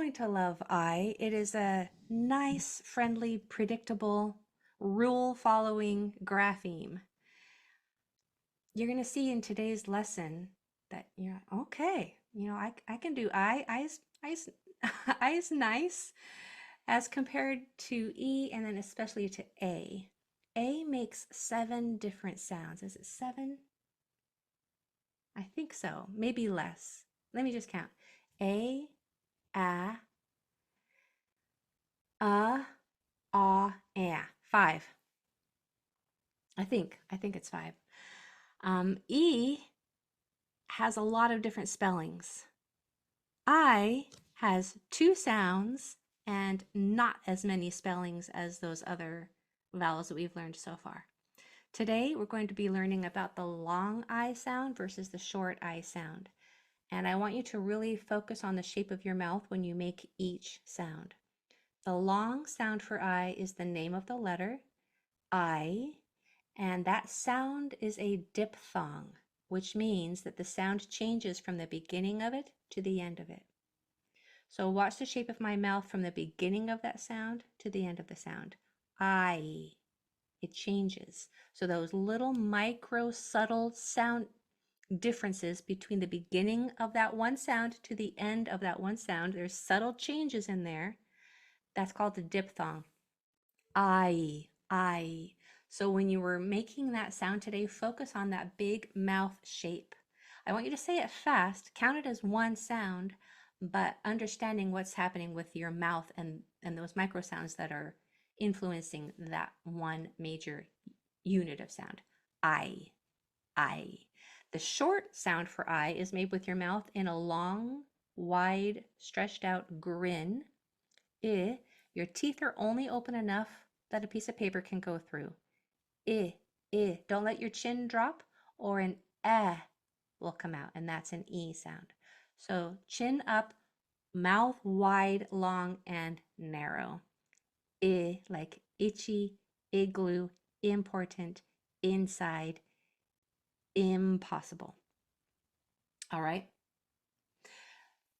going to love I. It is a nice, friendly, predictable, rule-following grapheme. You're going to see in today's lesson that you're okay. I can do I. I is nice as compared to E and then especially to A. A makes 7 different sounds. Is it 7? I think so. Maybe less. Let me just count. A, A, ah. 5. I think it's 5. E has a lot of different spellings. I has 2 sounds and not as many spellings as those other vowels that we've learned so far. Today we're going to be learning about the long I sound versus the short I sound. And I want you to really focus on the shape of your mouth when you make each sound. The long sound for I is the name of the letter, I, and that sound is a diphthong, which means that the sound changes from the beginning of it to the end of it. So watch the shape of my mouth from the beginning of that sound to the end of the sound. I. It changes. So those little micro subtle sound differences between the beginning of that one sound to the end of that one sound, there's subtle changes in there. That's called the diphthong. I. So when you were making that sound today, focus on that big mouth shape. I want you to say it fast, count it as one sound, but understanding what's happening with your mouth and those micro sounds that are influencing that one major unit of sound. I. The short sound for I is made with your mouth in a long, wide, stretched out grin. I. Your teeth are only open enough that a piece of paper can go through. I. Don't let your chin drop or an eh will come out, and that's an E sound. So chin up, mouth wide, long, and narrow. I, like itchy, igloo, important, inside, impossible. All right?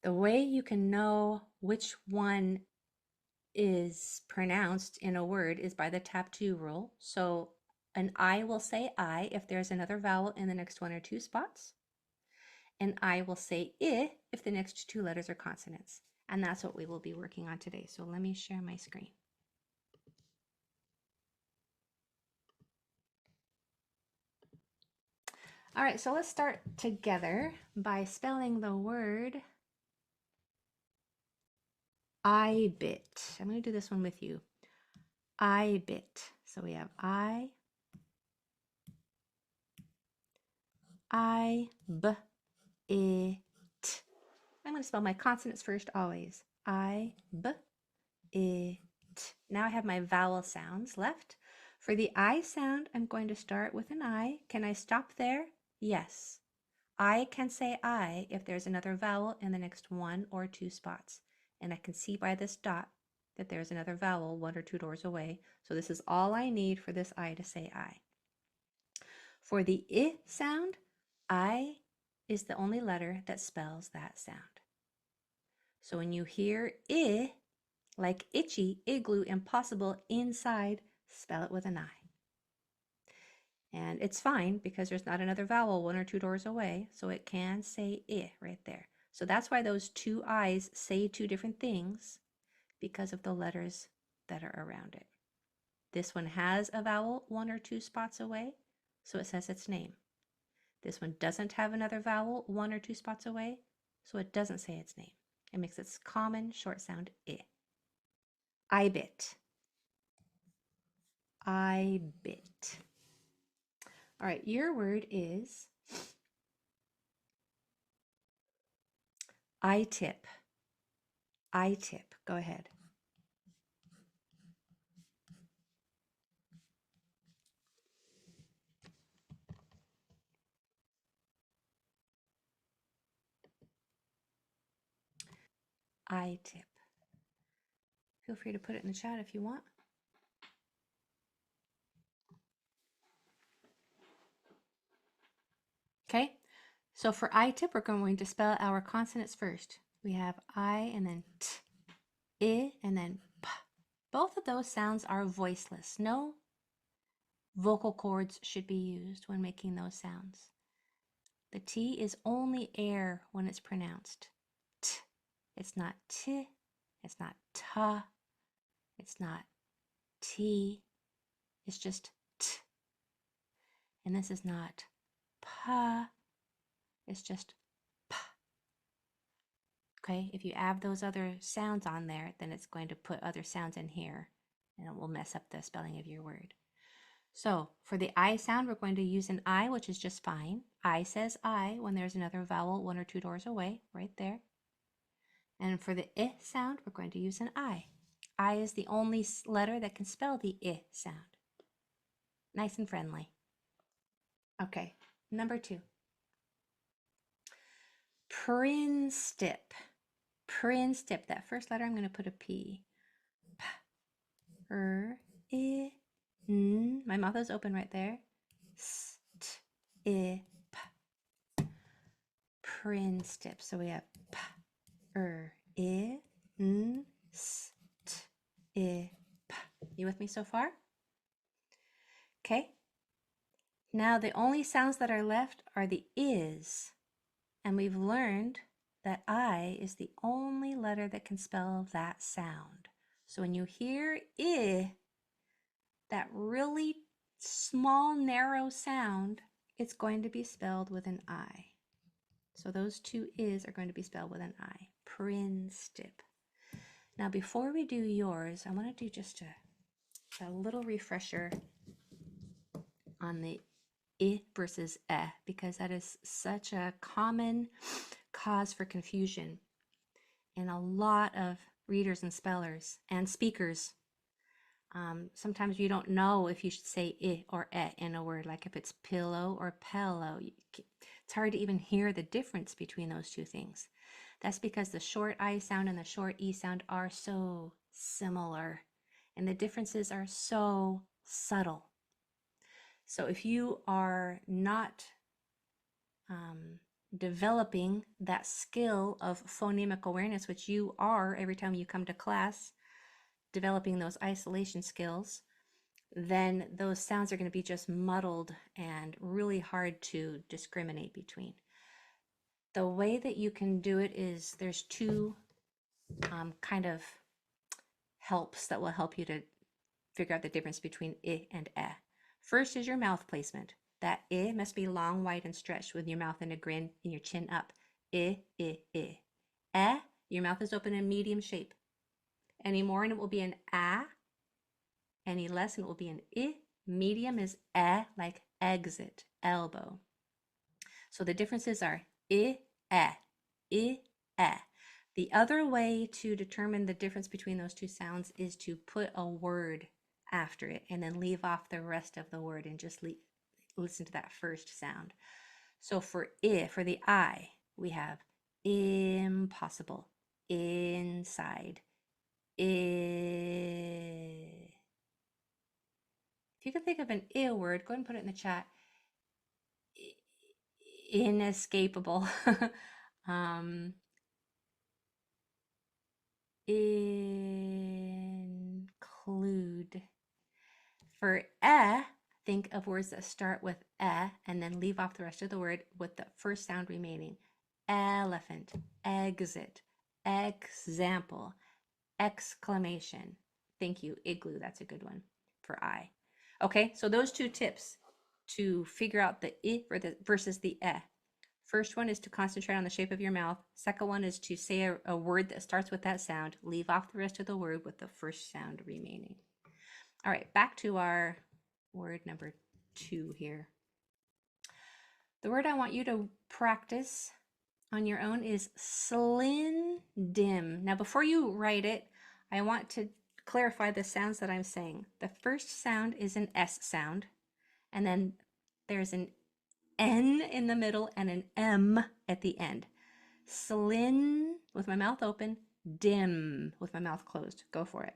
The way you can know which one is pronounced in a word is by the tap 2 rule. So an I will say I if there's another vowel in the next 1 or 2 spots. And I will say I if the next 2 letters are consonants. And that's what we will be working on today. So let me share my screen. All right, so let's start together by spelling the word I-bit. I'm going to do this one with you. I-bit. So we have I, B, I, T. I'm going to spell my consonants first always. I, B, I, T. Now I have my vowel sounds left. For the I sound, I'm going to start with an I. Can I stop there? Yes. I can say I if there's another vowel in the next 1 or 2 spots. And I can see by this dot that there's another vowel 1 or 2 doors away. So this is all I need for this I to say I. For the I sound, I is the only letter that spells that sound. So when you hear I, like itchy, igloo, impossible, inside, spell it with an I. And it's fine because there's not another vowel 1 or 2 doors away, so it can say I right there. So that's why those 2 I's say 2 different things, because of the letters that are around it. This one has a vowel 1 or 2 spots away, so it says its name. This one doesn't have another vowel 1 or 2 spots away, so it doesn't say its name. It makes its common short sound I. I-bit. I-bit. All right, your word is I-tip. I-tip. Go ahead. I-tip. Feel free to put it in the chat if you want. Okay, so for I-tip, we're going to spell our consonants first. We have I and then T. I and then P. Both of those sounds are voiceless. No vocal cords should be used when making those sounds. The T is only air when it's pronounced. T. It's not T. It's not ta. It's not T. It's just T. And this is not pa. It's just P. Okay, if you add those other sounds on there, then it's going to put other sounds in here and it will mess up the spelling of your word. So for the I sound, we're going to use an I, which is just fine. I says I when there's another vowel 1 or 2 doors away, right there. And for the I sound, we're going to use an I. I is the only letter that can spell the I sound. Nice and friendly. Okay, number 2. Prinstip. Prinstip. That first letter, I'm going to put a P. P, R, I, N. My mouth is open right there. S, T, I, P. Prinstip. So we have P, R, I, N, S, T, I, P. You with me so far? Okay. Now the only sounds that are left are the is. And we've learned that I is the only letter that can spell that sound. So when you hear I, that really small, narrow sound, it's going to be spelled with an I. So those two is are going to be spelled with an I. Prinstip. Now before we do yours, I want to do just a little refresher on the I versus because that is such a common cause for confusion in a lot of readers and spellers and speakers. Sometimes you don't know if you should say I or in a word, like if it's pillow or pillow. It's hard to even hear the difference between those two things. That's because the short I sound and the short E sound are so similar, and the differences are so subtle. So if you are not developing that skill of phonemic awareness, which you are every time you come to class, developing those isolation skills, then those sounds are going to be just muddled and really hard to discriminate between. The way that you can do it is there's 2 kind of helps that will help you to figure out the difference between I and eh. First is your mouth placement. That I must be long, wide, and stretched with your mouth in a grin and your chin up. I, I, I. Eh, your mouth is open in medium shape. Any more and it will be an ah. Any less and it will be an I. Medium is eh, like exit, elbow. So the differences are I, eh, I, eh. The other way to determine the difference between those two sounds is to put a word after it and then leave off the rest of the word and just listen to that first sound. So for I, for the I, we have impossible, inside, I. If you can think of an I word, go ahead and put it in the chat. Inescapable. Include. For think of words that start with and then leave off the rest of the word with the first sound remaining. Elephant, exit, example, exclamation. Thank you, igloo. That's a good one for I. Okay, so those 2 tips to figure out the I versus the eh. First one is to concentrate on the shape of your mouth. Second one is to say a word that starts with that sound. Leave off the rest of the word with the first sound remaining. All right, back to our word number 2 here. The word I want you to practice on your own is slindim. Now, before you write it, I want to clarify the sounds that I'm saying. The first sound is an S sound, and then there's an N in the middle and an M at the end. Slin with my mouth open, dim with my mouth closed. Go for it.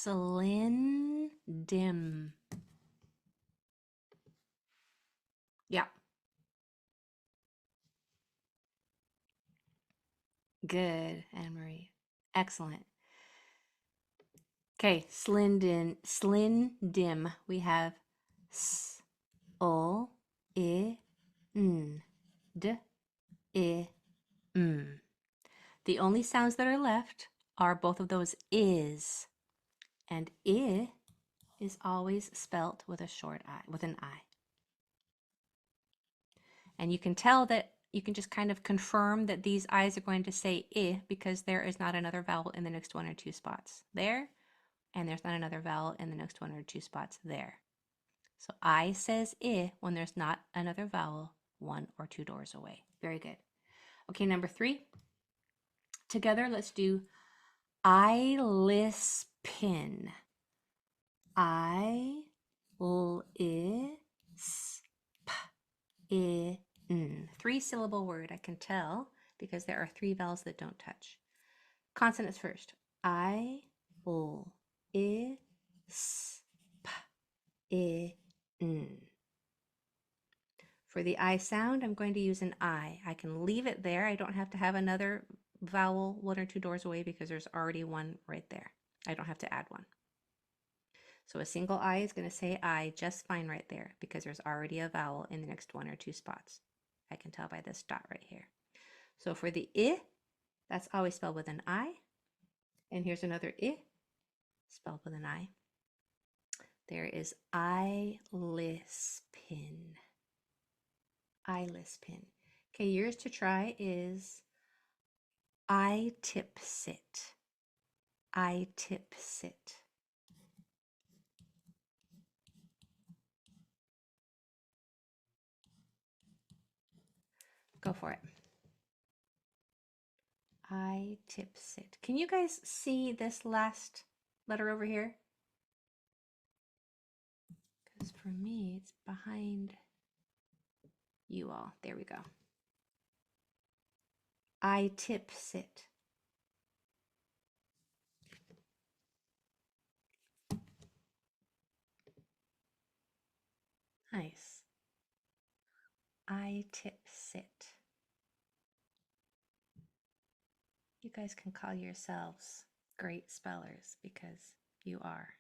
Slindim. Yeah. Good, Anne-Marie. Excellent. Okay, slindim. We have s, o, I, n, d, I, m. The only sounds that are left are both of those is, and I is always spelt with a short I, with an I. And you can tell that you can just kind of confirm that these I's are going to say I because there is not another vowel in the next one or two spots there, and there's not another vowel in the next one or two spots there. So I says I when there's not another vowel one or two doors away. Very good. Okay, number 3. Together, let's do I-lis-pin. I-l-I-s-p-I-n. 3-syllable word, I can tell, because there are 3 vowels that don't touch. Consonants first. I-l-I-s-p-I-n. For the I sound, I'm going to use an I. I can leave it there. I don't have to have another vowel 1 or 2 doors away because there's already one right there. I don't have to add one. So a single I is going to say I just fine right there because there's already a vowel in the next 1 or 2 spots. I can tell by this dot right here. So for the I, that's always spelled with an I. And here's another I, spelled with an I. There is I-lis-pin. I-lis-pin. Okay, yours to try is I-tip-sit. I-tip-sit. Go for it. I-tip-sit. Can you guys see this last letter over here? Because for me, it's behind you all. There we go. I-tip-sit. Nice. I-tip-sit. You guys can call yourselves great spellers because you are.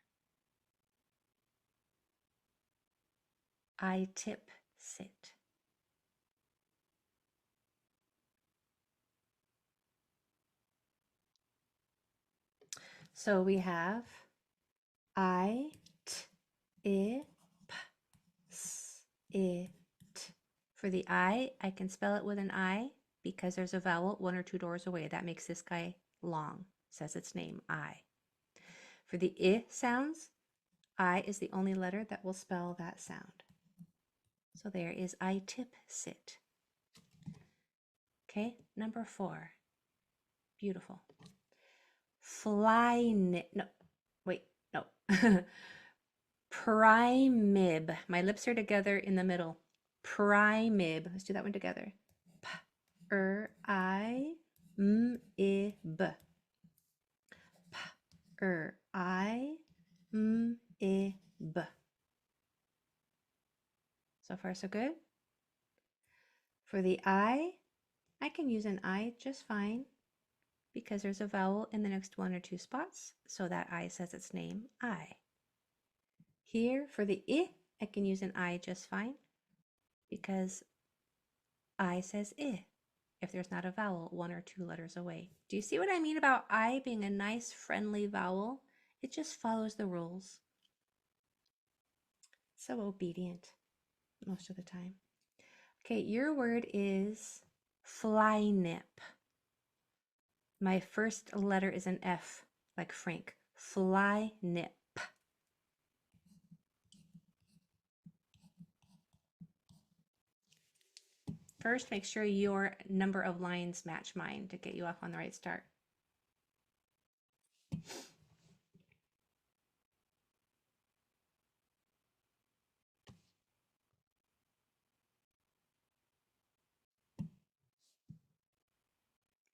I-tip-sit. So we have I, t, I, p, s, I, t. For the I can spell it with an I because there's a vowel 1 or 2 doors away. That makes this guy long. Says its name, I. For the I sounds, I is the only letter that will spell that sound. So there is I-tip-sit. Okay, number 4. Beautiful. Fly-nip. No, wait, no. Primib. My lips are together in the middle. Primib. Let's do that one together. P-R-I-M-I-B. P-R-I-M-I-B. So far, so good. For the I can use an I just fine because there's a vowel in the next 1 or 2 spots. So that I says its name, I. Here for the I can use an I just fine because I says I if there's not a vowel 1 or 2 letters away. Do you see what I mean about I being a nice friendly vowel? It just follows the rules. So obedient most of the time. Okay, your word is fly-nip. My first letter is an F, like Frank. Fly-nip. First, make sure your number of lines match mine to get you off on the right start.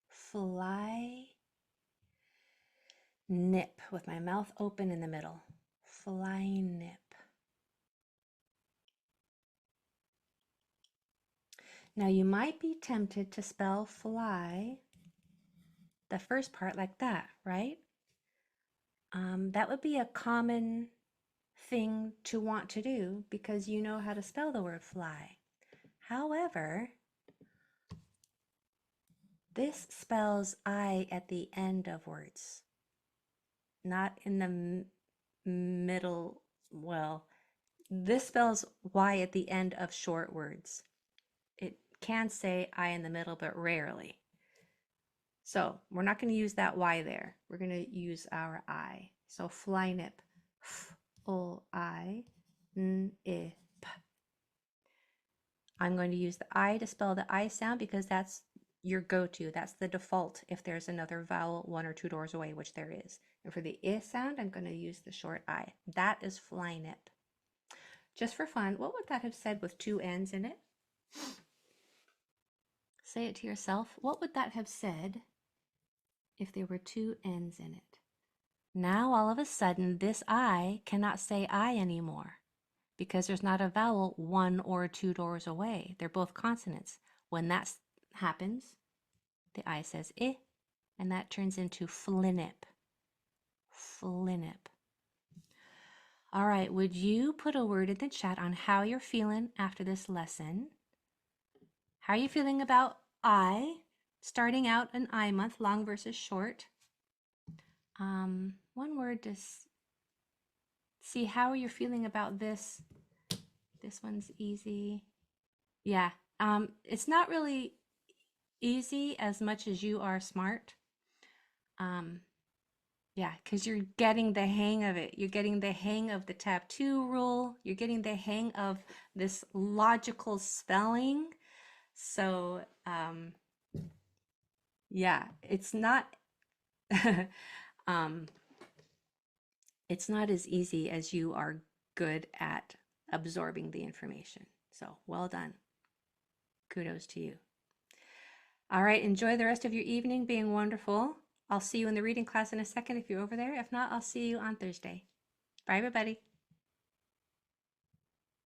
Fly nip with my mouth open in the middle. Fly nip. Now you might be tempted to spell fly, the first part like that, right? That would be a common thing to want to do because you know how to spell the word fly. However, this spells I at the end of words, not in the middle. Well, this spells Y at the end of short words. It can say I in the middle, but rarely. So we're not going to use that Y there. We're going to use our I. So fly nip. F-O-I-N-I-P. I'm going to use the I to spell the I sound because that's your go-to. That's the default if there's another vowel 1 or 2 doors away, which there is. And for the I sound, I'm going to use the short I. That is fly nip. Just for fun, what would that have said with 2 N's in it? Say it to yourself. What would that have said if there were 2 N's in it? Now, all of a sudden, this I cannot say I anymore because there's not a vowel 1 or 2 doors away. They're both consonants. When that happens, the I says I, and that turns into flinnip. Flinnip. All right, would you put a word in the chat on how you're feeling after this lesson? How are you feeling about I, starting out an I month, long versus short? One word to see how you're feeling about this. This one's easy. Yeah, it's not really easy as much as you are smart. Yeah, because you're getting the hang of it. You're getting the hang of the tab 2 rule. You're getting the hang of this logical spelling. So, yeah, it's not it's not as easy as you are good at absorbing the information. So, well done. Kudos to you. All right, enjoy the rest of your evening being wonderful. I'll see you in the reading class in a second if you're over there. If not, I'll see you on Thursday. Bye, everybody.